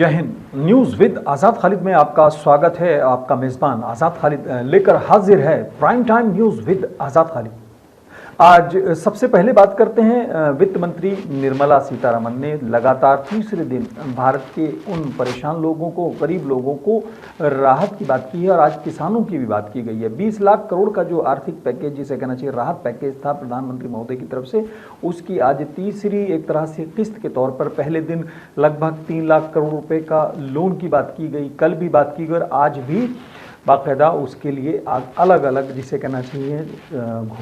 जय Hind. News with आज़ाद खालिद में आपका स्वागत है। आपका मेज़बान आज़ाद खालिद लेकर हाजिर है प्राइम टाइम न्यूज़ विद आज़ाद खालिद। आज सबसे पहले बात करते हैं वित्त मंत्री निर्मला सीतारमण ने लगातार तीसरे दिन भारत के उन परेशान लोगों को, गरीब लोगों को राहत की बात की है और आज किसानों की भी बात की गई है। 20 लाख करोड़ का जो आर्थिक पैकेज, जिसे कहना चाहिए राहत पैकेज था प्रधानमंत्री महोदय की तरफ से, उसकी आज तीसरी एक तरह से किस्त के तौर पर पहले दिन लगभग 3 लाख करोड़ रुपए का लोन की बात की गई, कल भी बात की गई और आज भी बाकायदा उसके लिए अलग अलग, जिसे कहना चाहिए,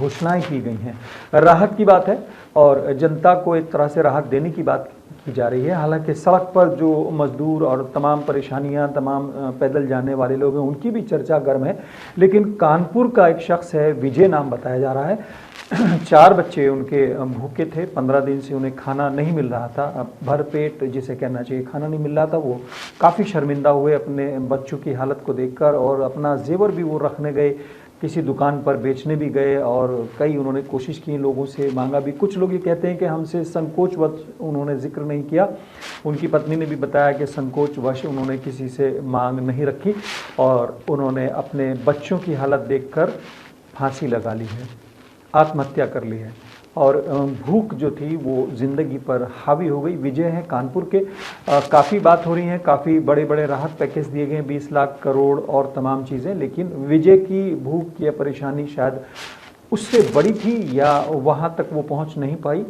घोषणाएं की गई हैं। राहत की बात है और जनता को एक तरह से राहत देने की बात की जा रही है। हालांकि सड़क पर जो मजदूर और तमाम परेशानियां, तमाम पैदल जाने वाले लोग हैं, उनकी भी चर्चा गर्म है। लेकिन कानपुर का एक शख्स है, विजय नाम बताया जा रहा है, 4 बच्चे उनके भूखे थे, 15 दिन से उन्हें खाना नहीं मिल रहा था, भरपेट जिसे कहना चाहिए खाना नहीं मिल रहा था। वो काफ़ी शर्मिंदा हुए अपने बच्चों की हालत को देखकर और अपना जेवर भी वो रखने गए, किसी दुकान पर बेचने भी गए और कई उन्होंने कोशिश की, लोगों से मांगा भी। कुछ लोग ये कहते हैं कि हमसे संकोचवश उन्होंने जिक्र नहीं किया। उनकी पत्नी ने भी बताया कि संकोचवश उन्होंने किसी से मांग नहीं रखी और उन्होंने अपने बच्चों की हालत देखकर फांसी लगा ली है, आत्महत्या कर ली है और भूख जो थी वो ज़िंदगी पर हावी हो गई। विजय है कानपुर के। काफ़ी बात हो रही है, काफ़ी बड़े बड़े राहत पैकेज दिए गए, 20 लाख करोड़ और तमाम चीज़ें, लेकिन विजय की भूख या परेशानी शायद उससे बड़ी थी या वहाँ तक वो पहुँच नहीं पाई।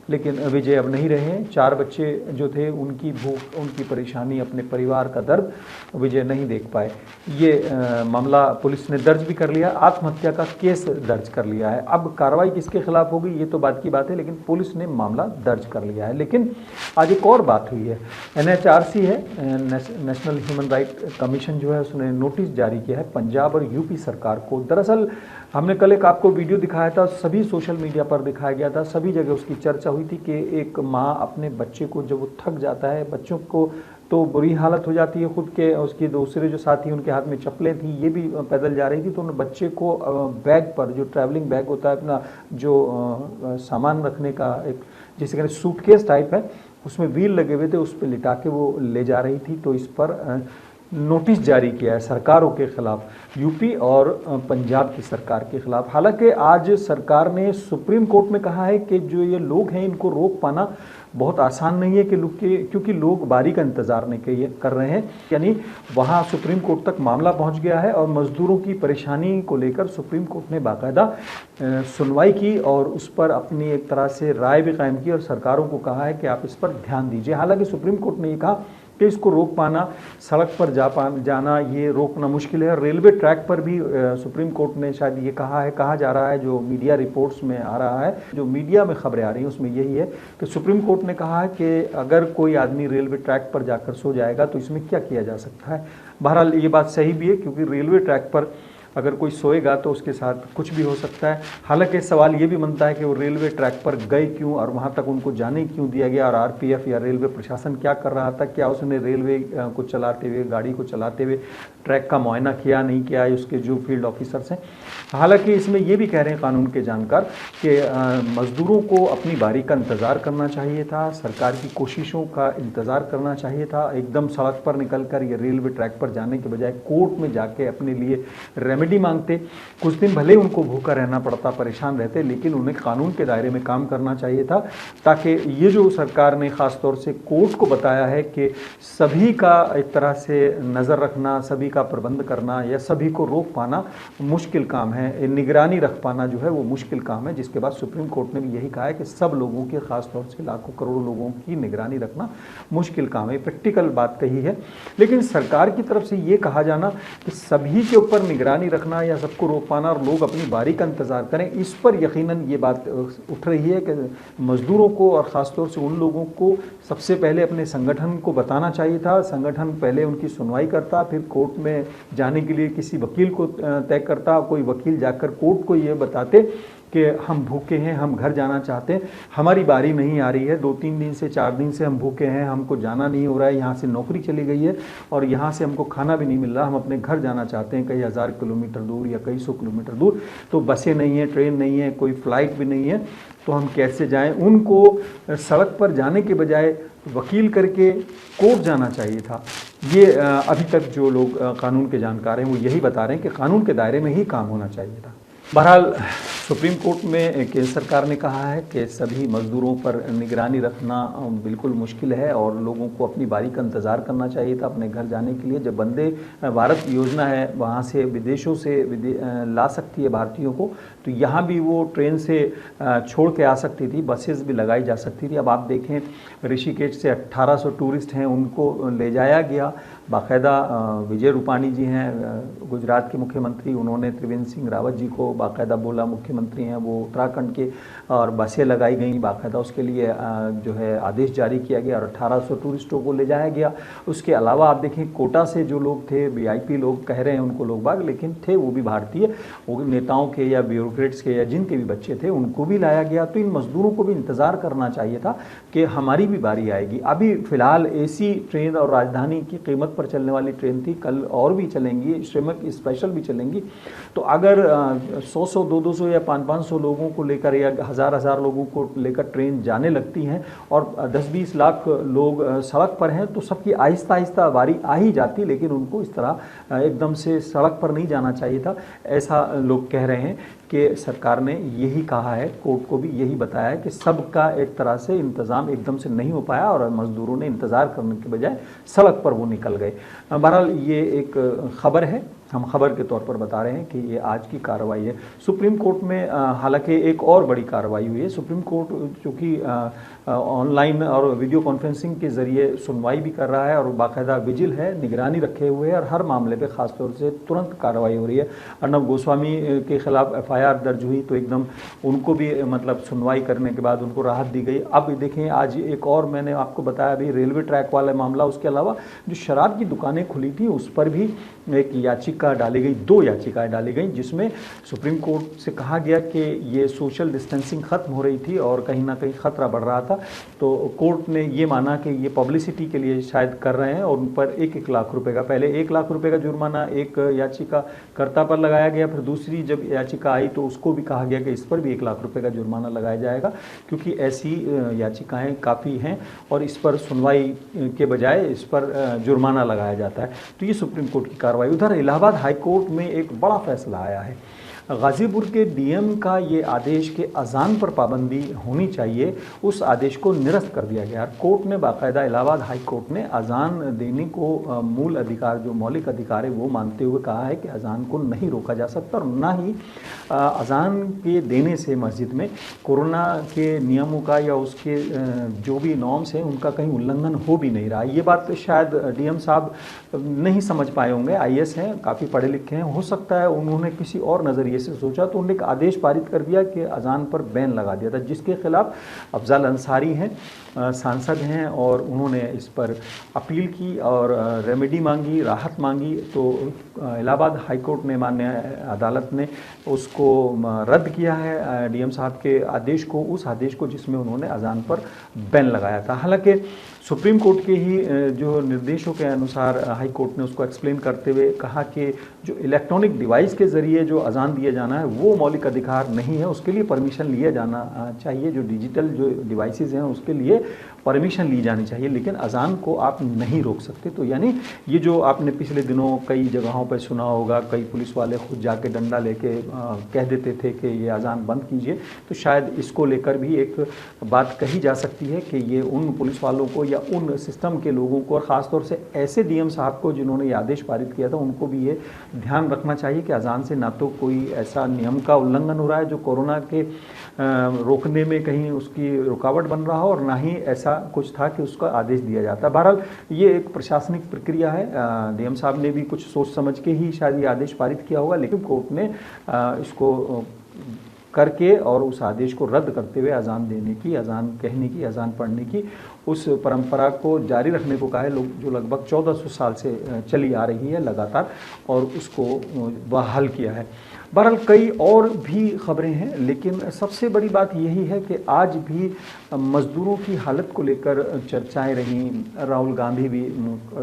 लेकिन विजय अब नहीं रहे। 4 बच्चे जो थे, उनकी भूख, उनकी परेशानी, अपने परिवार का दर्द विजय नहीं देख पाए। ये मामला पुलिस ने दर्ज भी कर लिया, आत्महत्या का केस दर्ज कर लिया है। अब कार्रवाई किसके खिलाफ होगी ये तो बात की बात है, लेकिन पुलिस ने मामला दर्ज कर लिया है। लेकिन आज एक और बात हुई है। NHRC है, नेशनल ह्यूमन राइट कमीशन जो है, उसने नोटिस जारी किया है पंजाब और यूपी सरकार को। दरअसल हमने कल एक आपको वीडियो दिखाया था, सभी सोशल मीडिया पर दिखाया गया था, सभी जगह उसकी चर्चा हुई थी कि एक माँ अपने बच्चे को, जब वो थक जाता है, बच्चों को तो बुरी हालत हो जाती है खुद के, उसके दूसरे जो साथी उनके हाथ में चप्पलें थी, ये भी पैदल जा रही थी, तो उन बच्चे को बैग पर, जो ट्रैवलिंग बैग होता है अपना, जो सामान रखने का एक जिसे कहते हैं सूटकेस टाइप है, उसमें व्हील लगे हुए थे, उस पर लिटा के वो ले जा रही थी। तो इस पर नोटिस जारी किया है सरकारों के खिलाफ, यूपी और पंजाब की सरकार के खिलाफ। हालांकि आज सरकार ने सुप्रीम कोर्ट में कहा है कि जो ये लोग हैं, इनको रोक पाना बहुत आसान नहीं है क्योंकि लोग बारी का इंतज़ार नहीं कर रहे हैं। यानी वहाँ सुप्रीम कोर्ट तक मामला पहुँच गया है और मज़दूरों की परेशानी को लेकर सुप्रीम कोर्ट ने बाकायदा सुनवाई की और उस पर अपनी एक तरह से राय भी कायम की और सरकारों को कहा है कि आप इस पर ध्यान दीजिए। हालांकि सुप्रीम कोर्ट ने ये कहा कि इसको रोक पाना, सड़क पर जाना ये रोकना मुश्किल है। रेलवे ट्रैक पर भी सुप्रीम कोर्ट ने शायद ये कहा जा रहा है, जो मीडिया रिपोर्ट्स में आ रहा है, जो मीडिया में खबरें आ रही हैं उसमें यही है कि सुप्रीम कोर्ट ने कहा है कि अगर कोई आदमी रेलवे ट्रैक पर जाकर सो जाएगा तो इसमें क्या किया जा सकता है। बहरहाल ये बात सही भी है, क्योंकि रेलवे ट्रैक पर अगर कोई सोएगा तो उसके साथ कुछ भी हो सकता है। हालांकि सवाल ये भी बनता है कि वो रेलवे ट्रैक पर गए क्यों और वहाँ तक उनको जाने क्यों दिया गया, और RPF या रेलवे प्रशासन क्या कर रहा था, क्या उसने रेलवे को चलाते हुए, गाड़ी को चलाते हुए ट्रैक का मुआयना किया नहीं किया, उसके जो फील्ड ऑफिसर्स हैं। हालांकि इसमें ये भी कह रहे हैं कानून के जानकार कि मज़दूरों को अपनी बारी का इंतज़ार करना चाहिए था, सरकार की कोशिशों का इंतज़ार करना चाहिए था। एकदम सड़क पर निकल कर या रेलवे ट्रैक पर जाने के बजाय कोर्ट में जाके अपने लिए रेमेडी मांगते। कुछ दिन भले उनको भूखा रहना पड़ता, परेशान रहते, लेकिन उन्हें कानून के दायरे में काम करना चाहिए था, ताकि ये जो सरकार ने ख़ास तौर से कोर्ट को बताया है कि सभी का एक तरह से नज़र रखना, सभी का प्रबंध करना या सभी को रोक पाना मुश्किल काम है, निगरानी रख पाना जो है वो मुश्किल काम है। जिसके बाद सुप्रीम कोर्ट ने भी यही कहा है कि सब लोगों की, ख़ास तौर से लाखों करोड़ों लोगों की निगरानी रखना मुश्किल काम है। प्रैक्टिकल बात कही है, लेकिन सरकार की तरफ से ये कहा जाना कि सभी के ऊपर निगरानी रखना या सबको रोक पाना और लोग अपनी बारी का इंतज़ार करें, इस पर यकीनन ये बात उठ रही है कि मज़दूरों को और ख़ास तौर से उन लोगों को सबसे पहले अपने संगठन को बताना चाहिए था। संगठन पहले उनकी सुनवाई करता, फिर कोर्ट में जाने के लिए किसी वकील को तय करता, कोई वकील जाकर कोर्ट को ये बताते कि हम भूखे हैं, हम घर जाना चाहते हैं, हमारी बारी नहीं आ रही है, 2-3 दिन से 4 दिन से हम भूखे हैं, हमको जाना नहीं हो रहा है, यहाँ से नौकरी चली गई है और यहाँ से हमको खाना भी नहीं मिल रहा, हम अपने घर जाना चाहते हैं कई हज़ार किलोमीटर दूर या कई सौ किलोमीटर दूर, तो बसें नहीं हैं, ट्रेन नहीं है, कोई फ़्लाइट भी नहीं है, तो हम कैसे जाएं। उनको सड़क पर जाने के बजाय वकील करके कोर्ट जाना चाहिए था। ये अभी तक जो लोग कानून के जानकार हैं वो यही बता रहे हैं कि कानून के दायरे में ही काम होना चाहिए था। बहरहाल सुप्रीम कोर्ट में केंद्र सरकार ने कहा है कि सभी मजदूरों पर निगरानी रखना बिल्कुल मुश्किल है और लोगों को अपनी बारी का इंतज़ार करना चाहिए था अपने घर जाने के लिए। जब वंदे भारत योजना है वहाँ से विदेशों से ला सकती है भारतीयों को, तो यहाँ भी वो ट्रेन से छोड़ के आ सकती थी, बसेस भी लगाई जा सकती थी। अब आप देखें ऋषिकेश से 1800 टूरिस्ट हैं, उनको ले जाया गया। बाकायदा विजय रूपाणी जी हैं गुजरात के मुख्यमंत्री, उन्होंने त्रिवेंद्र सिंह रावत जी को बाकायदा बोला, मुख्यमंत्री हैं वो उत्तराखंड के, और बसें लगाई गई बाकायदा, उसके लिए जो है आदेश जारी किया गया और 1800 टूरिस्टों को ले जाया गया। उसके अलावा आप देखें कोटा से जो लोग थे, वीआईपी लोग कह रहे हैं उनको लोग बाग, लेकिन थे वो भी भारतीय, वो नेताओं के या ब्यूरोक्रेट्स के या जिनके भी बच्चे थे उनको भी लाया गया। तो इन मजदूरों को भी इंतज़ार करना चाहिए था कि हमारी भी बारी आएगी। अभी फ़िलहाल एसी ट्रेन और राजधानी की कीमत पर चलने वाली ट्रेन थी, कल और भी चलेंगी, श्रमिक स्पेशल भी चलेंगी। तो अगर 100-100, 200-200 या 500-500 लोगों को लेकर या 1000-1000 लोगों को लेकर ट्रेन जाने लगती हैं और 10-20 लाख लोग सड़क पर हैं, तो सबकी आहिस्ता आहिस्ता बारी आ ही जाती, लेकिन उनको इस तरह एकदम से सड़क पर नहीं जाना चाहिए था, ऐसा लोग कह रहे हैं कि सरकार ने यही कहा है, कोर्ट को भी यही बताया है कि सबका एक तरह से इंतज़ाम एकदम से नहीं हो पाया और मज़दूरों ने इंतज़ार करने के बजाय सड़क पर वो निकल गए। बहरहाल ये एक ख़बर है, हम खबर के तौर पर बता रहे हैं कि ये आज की कार्रवाई है। सुप्रीम कोर्ट में हालांकि एक और बड़ी कार्रवाई हुई है। सुप्रीम कोर्ट चूँकि ऑनलाइन और वीडियो कॉन्फ्रेंसिंग के ज़रिए सुनवाई भी कर रहा है और बाकायदा विजिल है, निगरानी रखे हुए है और हर मामले पे ख़ास तौर से तुरंत कार्रवाई हो रही है। अर्नब गोस्वामी के खिलाफ एफआईआर दर्ज हुई तो एकदम उनको भी मतलब सुनवाई करने के बाद उनको राहत दी गई। अब देखें आज एक और मैंने आपको बताया अभी रेलवे ट्रैक वाला मामला, उसके अलावा जो शराब की दुकानें खुली थी उस पर भी एक याचिका डाली गई, 2 याचिकाएं डाली गई, जिसमें सुप्रीम कोर्ट से कहा गया कि ये सोशल डिस्टेंसिंग ख़त्म हो रही थी और कहीं ना कहीं ख़तरा बढ़ रहा था। तो कोर्ट ने ये माना कि ये पब्लिसिटी के लिए शायद कर रहे हैं और उन पर 1-1 लाख रुपए का, पहले 1 लाख रुपए का जुर्माना एक याचिकाकर्ता पर लगाया गया, फिर दूसरी जब याचिका आई तो उसको भी कहा गया कि इस पर भी 1 लाख रुपए का जुर्माना लगाया जाएगा, क्योंकि ऐसी याचिकाएं काफ़ी हैं और इस पर सुनवाई के बजाय इस पर जुर्माना लगाया जाता है। तो ये सुप्रीम कोर्ट की कार्रवाई। उधर इलाहाबाद हाई कोर्ट में एक बड़ा फैसला आया है। गाज़ीपुर के डीएम का ये आदेश कि अजान पर पाबंदी होनी चाहिए, उस आदेश को निरस्त कर दिया गया। कोर्ट ने बाकायदा, इलाहाबाद हाई कोर्ट ने अजान देने को मूल अधिकार, जो मौलिक अधिकार है वो मानते हुए कहा है कि अजान को नहीं रोका जा सकता और ना ही अजान के देने से मस्जिद में कोरोना के नियमों का या उसके जो भी नॉर्म्स हैं उनका कहीं उल्लंघन हो भी नहीं रहा। ये बात शायद डीएम साहब नहीं समझ पाए होंगे, आईएएस हैं, काफ़ी पढ़े लिखे हैं, हो सकता है उन्होंने किसी और नज़रिए से सोचा तो उन्होंने एक आदेश पारित कर दिया कि अजान पर बैन लगा दिया था, जिसके खिलाफ अफजल अंसारी हैं, सांसद हैं और उन्होंने इस पर अपील की और रेमेडी मांगी, राहत मांगी। तो इलाहाबाद हाई कोर्ट ने, माननीय अदालत ने उसको रद्द किया है डीएम साहब के आदेश को, उस आदेश को जिसमें उन्होंने अजान पर बैन लगाया था। हालांकि सुप्रीम कोर्ट के ही जो निर्देशों के अनुसार हाई कोर्ट ने उसको एक्सप्लेन करते हुए कहा कि जो इलेक्ट्रॉनिक डिवाइस के ज़रिए जो अजान दिया जाना है वो मौलिक अधिकार नहीं है, उसके लिए परमिशन लिया जाना चाहिए। जो डिजिटल जो डिवाइसेस हैं उसके लिए परमिशन ली जानी चाहिए, लेकिन अजान को आप नहीं रोक सकते। तो यानी ये जो आपने पिछले दिनों कई जगहों पर सुना होगा, कई पुलिस वाले खुद जाके डंडा लेके कह देते थे कि ये अजान बंद कीजिए, तो शायद इसको लेकर भी एक बात कही जा सकती है कि ये उन पुलिस वालों को या उन सिस्टम के लोगों को और ख़ासतौर से ऐसे डीएम साहब को जिन्होंने ये आदेश पारित किया था, उनको भी ये ध्यान रखना चाहिए कि अजान से ना तो कोई ऐसा नियम का उल्लंघन हो रहा है जो कोरोना के रोकने में कहीं उसकी रुकावट बन रहा हो और ना ही ऐसा कुछ था कि उसका आदेश दिया जाता। बहरहाल ये एक प्रशासनिक प्रक्रिया है, डीएम साहब ने भी कुछ सोच समझ के ही शायद ये आदेश पारित किया होगा, लेकिन कोर्ट ने इसको करके और उस आदेश को रद्द करते हुए अजान देने की, अजान कहने की, अजान पढ़ने की उस परंपरा को जारी रखने को कहा है, लोग जो लगभग 1400 साल से चली आ रही है लगातार, और उसको बहाल किया है। बहरहाल कई और भी खबरें हैं, लेकिन सबसे बड़ी बात यही है कि आज भी मजदूरों की हालत को लेकर चर्चाएं रहीं। राहुल गांधी भी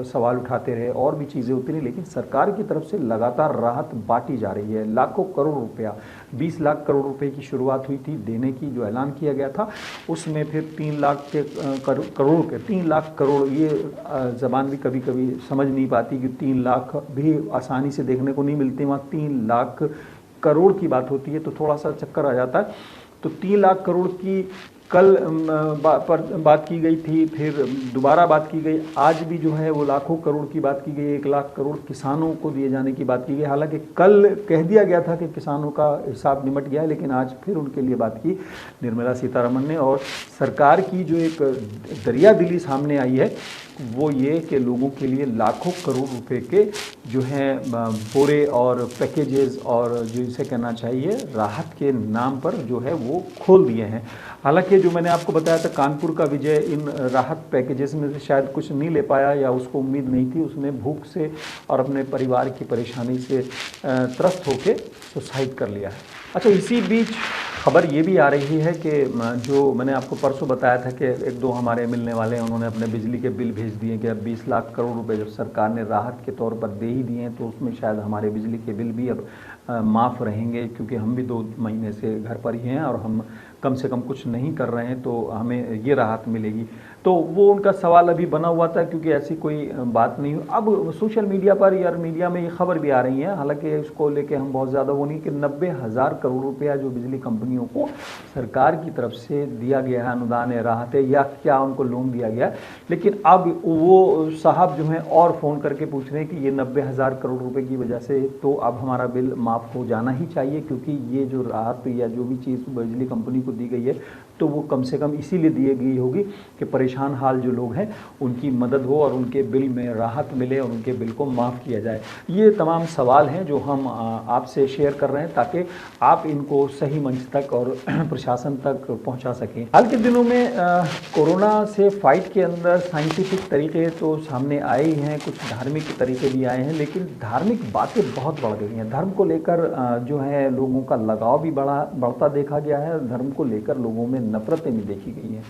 सवाल उठाते रहे और भी चीज़ें होती रही, लेकिन सरकार की तरफ से लगातार राहत बांटी जा रही है। लाखों करोड़ रुपया, 20 लाख करोड़ रुपए की शुरुआत हुई थी देने की, जो ऐलान किया गया था, उसमें फिर 3 लाख के करोड़ के 3 लाख करोड़, ये ज़बान भी कभी कभी समझ नहीं पाती कि 3 लाख भी आसानी से देखने को नहीं मिलती, वहाँ 3 लाख करोड़ की बात होती है तो थोड़ा सा चक्कर आ जाता है। तो 3 लाख करोड़ की कल पर बात की गई थी, फिर दोबारा बात की गई, आज भी जो है वो लाखों करोड़ की बात की गई, 1 लाख करोड़ किसानों को दिए जाने की बात की गई। हालांकि कल कह दिया गया था कि किसानों का हिसाब निमट गया है, लेकिन आज फिर उनके लिए बात की निर्मला सीतारमण ने। और सरकार की जो एक दरियादिली सामने आई है वो ये कि लोगों के लिए लाखों करोड़ रुपए के जो हैं बोरे और पैकेजेस और जो इसे कहना चाहिए राहत के नाम पर जो है वो खोल दिए हैं। हालांकि जो मैंने आपको बताया था कानपुर का विजय इन राहत पैकेजेस में से शायद कुछ नहीं ले पाया या उसको उम्मीद नहीं थी, उसने भूख से और अपने परिवार की परेशानी से त्रस्त होकर सुसाइड कर लिया है। अच्छा, इसी बीच खबर ये भी आ रही है कि जो मैंने आपको परसों बताया था कि 1-2 हमारे मिलने वाले हैं, उन्होंने अपने बिजली के बिल भेज दिए कि अब 20 लाख करोड़ रुपए जब सरकार ने राहत के तौर पर दे ही दिए हैं तो उसमें शायद हमारे बिजली के बिल भी अब माफ़ रहेंगे, क्योंकि हम भी 2 महीने से घर पर ही हैं और हम कम से कम कुछ नहीं कर रहे हैं तो हमें ये राहत मिलेगी। तो वो उनका सवाल अभी बना हुआ था, क्योंकि ऐसी कोई बात नहीं। अब सोशल मीडिया पर या मीडिया में ये खबर भी आ रही है, हालांकि इसको लेके हम बहुत ज़्यादा वो नहीं, कि 90,000 करोड़ रुपया जो बिजली कंपनियों को सरकार की तरफ से दिया गया है, अनुदान है, राहत है या क्या उनको लोन दिया गया, लेकिन अब वो साहब जो हैं और फ़ोन करके पूछ रहे हैं कि ये 90,000 करोड़ रुपये की वजह से तो अब हमारा बिल माफ़ हो जाना ही चाहिए, क्योंकि ये जो राहत या जो भी चीज़ बिजली कंपनी को दी गई है तो वो कम से कम इसीलिए दी गई होगी कि परेशान हाल जो लोग हैं उनकी मदद हो और उनके बिल में राहत मिले और उनके बिल को माफ़ किया जाए। ये तमाम सवाल हैं जो हम आपसे शेयर कर रहे हैं ताकि आप इनको सही मंच तक और प्रशासन तक पहुंचा सकें। हाल के दिनों में कोरोना से फाइट के अंदर साइंटिफिक तरीके तो सामने आए ही हैं, कुछ धार्मिक तरीके भी आए हैं, लेकिन धार्मिक बातें बहुत बढ़ गई हैं। धर्म को लेकर जो है लोगों का लगाव भी बढ़ता देखा गया है, धर्म को लेकर लोगों में नफरतें भी देखी गई हैं,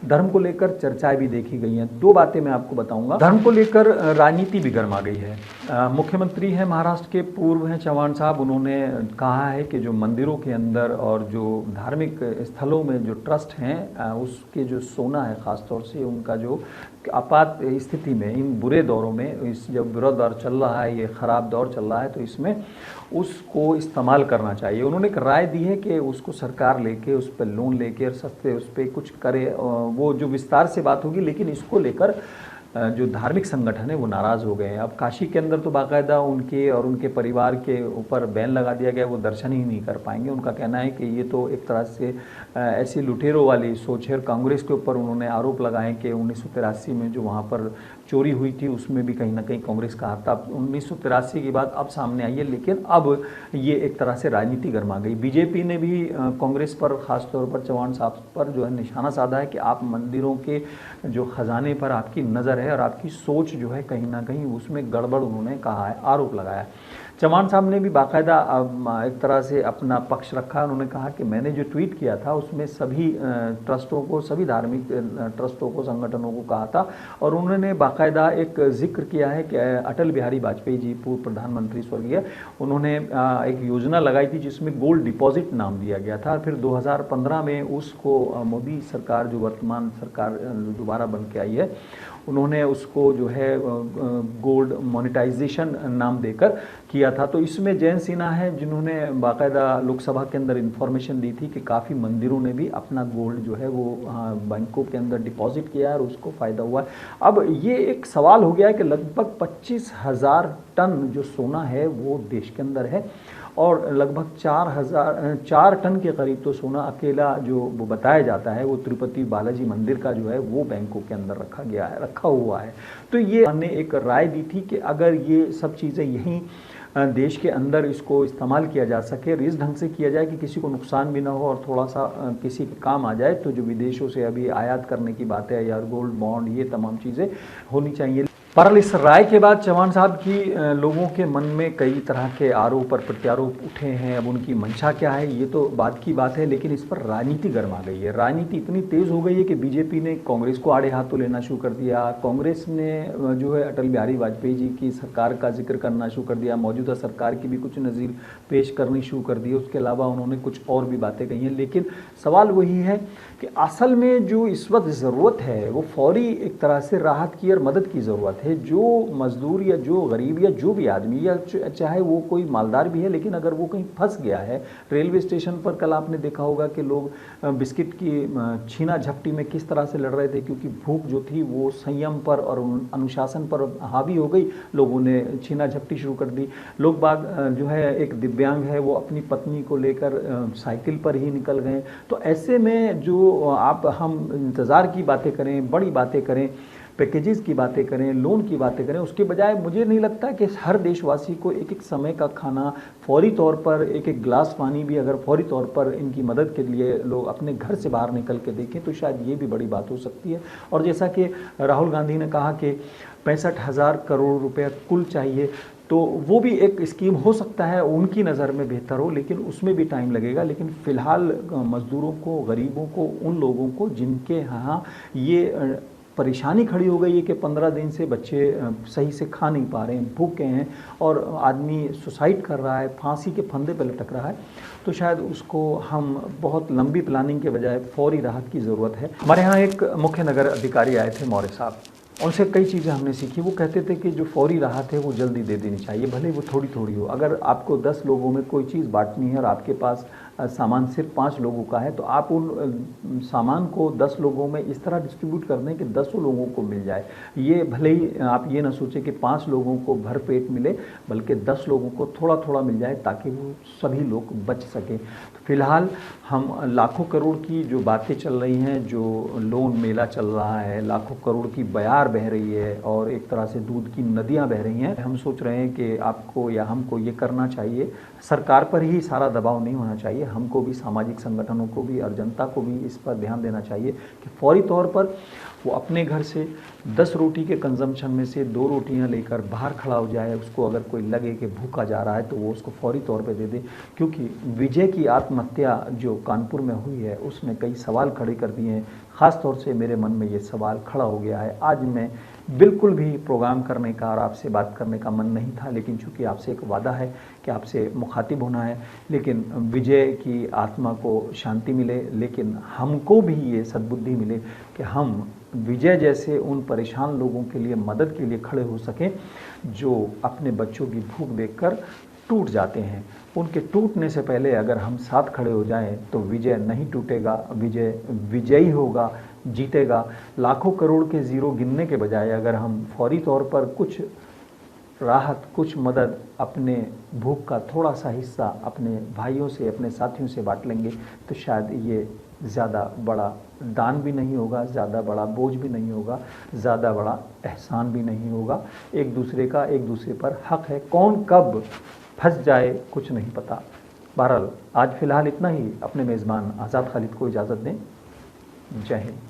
धर्म को लेकर चर्चाएं भी देखी गई हैं। 2 बातें मैं आपको बताऊंगा। धर्म को लेकर राजनीति भी गर्मा गई है। मुख्यमंत्री हैं महाराष्ट्र के, पूर्व हैं चौहान साहब, उन्होंने कहा है कि जो मंदिरों के अंदर और जो धार्मिक स्थलों में जो ट्रस्ट हैं उसके जो सोना है, ख़ासतौर से उनका जो आपात स्थिति में, इन बुरे दौरों में, इस जब बुरा दौर चल रहा है, ये ख़राब दौर चल रहा है, तो इसमें उसको इस्तेमाल करना चाहिए। उन्होंने एक राय दी है कि उसको सरकार लेके उस पर लोन लेके और सस्ते उस पर कुछ करे, वो जो विस्तार से बात होगी, लेकिन इसको लेकर जो धार्मिक संगठन है वो नाराज़ हो गए हैं। अब काशी के अंदर तो बाकायदा उनके और उनके परिवार के ऊपर बैन लगा दिया गया, वो दर्शन ही नहीं कर पाएंगे। उनका कहना है कि ये तो एक तरह से ऐसी लुटेरों वाली सोच है। कांग्रेस के ऊपर उन्होंने आरोप लगाए कि 1983 में जो वहाँ पर चोरी हुई थी उसमें भी कहीं ना कहीं कांग्रेस का हाथ था। 1983 की बात अब सामने आई है, लेकिन अब ये एक तरह से राजनीति गर्मा गई। बीजेपी ने भी कांग्रेस पर, ख़ासतौर पर चौहान साहब पर जो है निशाना साधा है कि आप मंदिरों के जो खजाने पर आपकी नज़र है और आपकी सोच जो है कहीं ना कहीं उसमें गड़बड़, उन्होंने कहा है, आरोप लगाया है। चौहान साहब ने भी बाकायदा एक तरह से अपना पक्ष रखा। उन्होंने कहा कि मैंने जो ट्वीट किया था उसमें सभी ट्रस्टों को, सभी धार्मिक ट्रस्टों को, संगठनों को कहा था, और उन्होंने बाकायदा एक जिक्र किया है कि अटल बिहारी वाजपेयी जी, पूर्व प्रधानमंत्री स्वर्गीय, उन्होंने एक योजना लगाई थी जिसमें गोल्ड डिपॉजिट नाम दिया गया था। फिर 2015 में उसको मोदी सरकार, जो वर्तमान सरकार दोबारा बन के आई है, उन्होंने उसको जो है गोल्ड मोनेटाइजेशन नाम देकर किया था। तो इसमें जयंत सिन्हा है जिन्होंने बाकायदा लोकसभा के अंदर इन्फॉर्मेशन दी थी कि काफ़ी मंदिरों ने भी अपना गोल्ड जो है वो बैंकों के अंदर डिपॉजिट किया है और उसको फ़ायदा हुआ है। अब ये एक सवाल हो गया है कि लगभग 25,000 टन जो सोना है वो देश के अंदर है और लगभग 4 टन के करीब तो सोना अकेला जो वो बताया जाता है वो तिरुपति बालाजी मंदिर का जो है वो बैंकों के अंदर रखा हुआ है। तो ये हमने एक राय दी थी कि अगर ये सब चीज़ें यहीं देश के अंदर इसको इस्तेमाल किया जा सके, इस ढंग से किया जाए कि किसी को नुकसान भी ना हो और थोड़ा सा किसी के काम आ जाए, तो जो विदेशों से अभी आयात करने की बात है या गोल्ड बॉन्ड, ये तमाम चीज़ें होनी चाहिए। बहरहाल इस राय के बाद चौहान साहब की लोगों के मन में कई तरह के आरोप और प्रत्यारोप उठे हैं। अब उनकी मंशा क्या है ये तो बात की बात है, लेकिन इस पर राजनीति गर्मा गई है। राजनीति इतनी तेज़ हो गई है कि बीजेपी ने कांग्रेस को आड़े हाथों लेना शुरू कर दिया। कांग्रेस ने जो है अटल बिहारी वाजपेयी जी की सरकार का जिक्र करना शुरू कर दिया। मौजूदा सरकार की भी कुछ नज़ीर पेश करनी शुरू कर दी। उसके अलावा उन्होंने कुछ और भी बातें कही हैं। लेकिन सवाल वही है कि असल में जो इस वक्त ज़रूरत है वो फौरी एक तरह से राहत की और मदद की ज़रूरत है। जो मजदूर या जो गरीब या जो भी आदमी या चाहे वो कोई मालदार भी है, लेकिन अगर वो कहीं फंस गया है रेलवे स्टेशन पर, कल आपने देखा होगा कि लोग बिस्किट की छीना झपटी में किस तरह से लड़ रहे थे, क्योंकि भूख जो थी वो संयम पर और अनुशासन पर हावी हो गई। लोगों ने छीना झपटी शुरू कर दी। लोग बाग जो है, एक दिव्यांग है वो अपनी पत्नी को लेकर साइकिल पर ही निकल गए। तो ऐसे में जो आप हम इंतज़ार की बातें करें, बड़ी बातें करें, पैकेजेस की बातें करें, लोन की बातें करें, उसके बजाय मुझे नहीं लगता कि हर देशवासी को एक एक समय का खाना फौरी तौर पर, एक एक गिलास पानी भी अगर फौरी तौर पर इनकी मदद के लिए लोग अपने घर से बाहर निकल के देखें तो शायद ये भी बड़ी बात हो सकती है। और जैसा कि राहुल गांधी ने कहा कि 65,000 करोड़ रुपए कुल चाहिए, तो वो भी एक स्कीम हो सकता है उनकी नज़र में बेहतर हो, लेकिन उसमें भी टाइम लगेगा। लेकिन फ़िलहाल मज़दूरों को, गरीबों को, उन लोगों को जिनके यहाँ ये परेशानी खड़ी हो गई है कि 15 दिन से बच्चे सही से खा नहीं पा रहे हैं, भूखे हैं, और आदमी सुसाइड कर रहा है, फांसी के फंदे पर लटक रहा है, तो शायद उसको हम बहुत लंबी प्लानिंग के बजाय फौरी राहत की ज़रूरत है। हमारे यहाँ एक मुख्य नगर अधिकारी आए थे, मौर्य साहब, उनसे कई चीज़ें हमने सीखी। वो कहते थे कि जो फौरी राहत है वो जल्दी दे देनी चाहिए, भले वो थोड़ी थोड़ी हो। अगर आपको 10 लोगों में कोई चीज़ बांटनी है और आपके पास सामान सिर्फ 5 लोगों का है, तो आप उन सामान को 10 लोगों में इस तरह डिस्ट्रीब्यूट कर दें कि 10 लोगों को मिल जाए। ये भले ही आप ये ना सोचें कि 5 लोगों को भर पेट मिले, बल्कि 10 लोगों को थोड़ा थोड़ा मिल जाए ताकि वो सभी लोग बच सकें। तो फिलहाल हम लाखों करोड़ की जो बातें चल रही हैं, जो लोन मेला चल रहा है, लाखों करोड़ की बयार बह रही है और एक तरह से दूध की नदियाँ बह रही हैं, हम सोच रहे हैं कि आपको या हमको ये करना चाहिए। सरकार पर ही सारा दबाव नहीं होना चाहिए, हमको भी, सामाजिक संगठनों को भी और जनता को भी इस पर ध्यान देना चाहिए कि फौरी तौर पर वो अपने घर से 10 रोटी के कंजम्पशन में से 2 रोटियां लेकर बाहर खड़ा हो जाए। उसको अगर कोई लगे कि भूखा जा रहा है तो वो उसको फौरी तौर पे दे दे। क्योंकि विजय की आत्महत्या जो कानपुर में हुई है उसने कई सवाल खड़े कर दिए हैं। ख़ास तौर से मेरे मन में ये सवाल खड़ा हो गया है। आज मैं बिल्कुल भी प्रोग्राम करने का और आपसे बात करने का मन नहीं था, लेकिन चूंकि आपसे एक वादा है कि आपसे मुखातिब होना है, लेकिन विजय की आत्मा को शांति मिले, लेकिन हमको भी ये सद्बुद्धि मिले कि हम विजय जैसे उन परेशान लोगों के लिए मदद के लिए खड़े हो सकें जो अपने बच्चों की भूख देखकर टूट जाते हैं। उनके टूटने से पहले अगर हम साथ खड़े हो जाएं तो विजय नहीं टूटेगा, विजय विजयी होगा, जीतेगा। लाखों करोड़ के ज़ीरो गिनने के बजाय अगर हम फौरी तौर पर कुछ राहत, कुछ मदद, अपने भूख का थोड़ा सा हिस्सा अपने भाइयों से, अपने साथियों से बांट लेंगे तो शायद ये ज़्यादा बड़ा दान भी नहीं होगा, ज़्यादा बड़ा बोझ भी नहीं होगा, ज़्यादा बड़ा एहसान भी नहीं होगा। एक दूसरे का एक दूसरे पर हक है, कौन कब फंस जाए कुछ नहीं पता। बहरहाल आज फ़िलहाल इतना ही। अपने मेज़बान आज़ाद खालिद को इजाज़त दें। जय हिंद।